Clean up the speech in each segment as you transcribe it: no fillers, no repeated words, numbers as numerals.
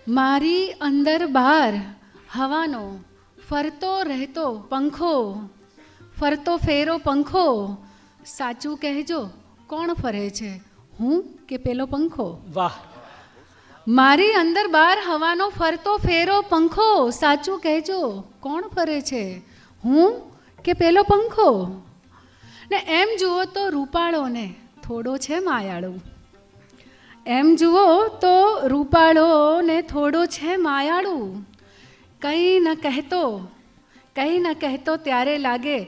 મારી અંદર બહાર હવાનો ફરતો રહેતો પંખો, ફરતો ફેરો પંખો, સાચું કહેજો કોણ ફરે છે, હું કે પેલો પંખો? વાહ. મારી અંદર બહાર હવાનો ફરતો ફેરો પંખો, સાચું કહેજો કોણ ફરે છે, હું કે પેલો પંખો? ને એમ જુઓ તો રૂપાળો ને થોડો છે માયાળો, એમ જુઓ તો રૂપાળો ને થોડો છે માયાળું. કંઈ ન કહેતો ત્યારે લાગે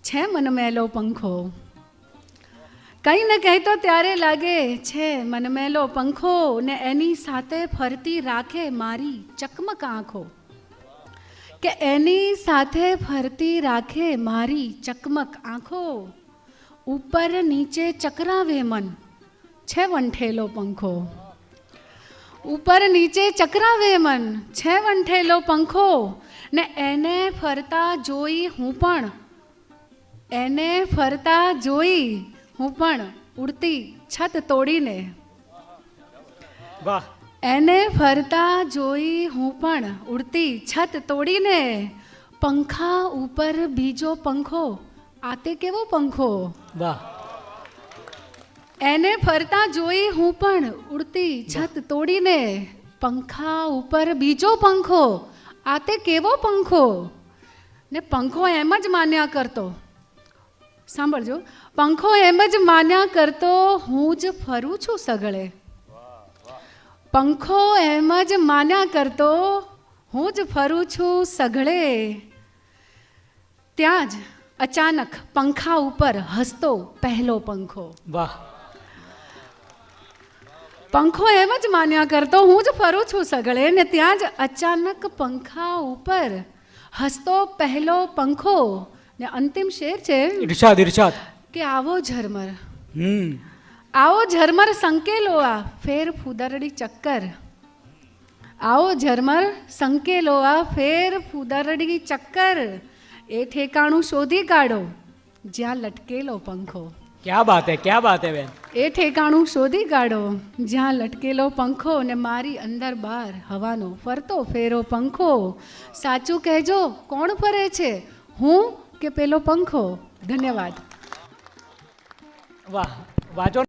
છે મનમેલો પંખો, કંઈ ન કહેતો ત્યારે લાગે છે મનમેલો પંખો. ને એની સાથે ફરતી રાખે મારી ચકમક આંખો, કે એની સાથે ફરતી રાખે મારી ચકમક આંખો. ઉપર નીચે ચકરાવે મન છે વંઠેલો પંખો, ઉપર નીચે ચકરાવે મન છે વંઠેલો પંખો. ને એને ફરતા જોઈ હું પણ, એને ફરતા જોઈ હું પણ ઉડતી છત તોડીને, વાહ. એને ફરતા જોઈ હું પણ ઉડતી છત તોડીને. પંખા ઉપર બીજો પંખો, આતે કેવો પંખો? વાહ. એને ફરતા જોઈ હું પણ ઉડતી છત તોડીને. પંખા ઉપર બીજો પંખો, આતે કેવો પંખો? ને પંખો એમ જ માન્યા કરતો, સાંભળજો, પંખો એમ જ માન્યા કરતો હું જ ફરું છું સગળે. પંખો એમ જ માન્યા કરતો હું જ ફરું છું સઘળે. ત્યાં જ અચાનક પંખા ઉપર હસતો પહેલો પંખો. વાહ. પંખો એમ જ માન્યા કરતો હું જ ફરું છું સગળે. ને ત્યાં જ અચાનક પંખા ઉપર હસતો પહેલો પંખો. ને અંતિમ શેર છે ઇરશાદ ઇરશાદ કે આવો ઝરમર, હમ આવો ઝરમર સંકેલો આ ફેર ફૂદરડી ચક્કર, આવો ઝરમર સંકેલો આ ફેર ફૂદરડી ચક્કર. એ ઠેકાણું શોધી કાઢો જ્યાં લટકેલો પંખો. ક્યા બાત હે, ક્યા બાત હે બેન. એ ઠેકાણું શોધી કાઢો જ્યાં લટકેલો પંખો. ને મારી અંદર બહાર હવાનો ફરતો ફેરો પંખો, સાચું કહેજો કોણ ફરે છે, હું કે પેલો પંખો? ધન્યવાદ. વાહ. વાંચો.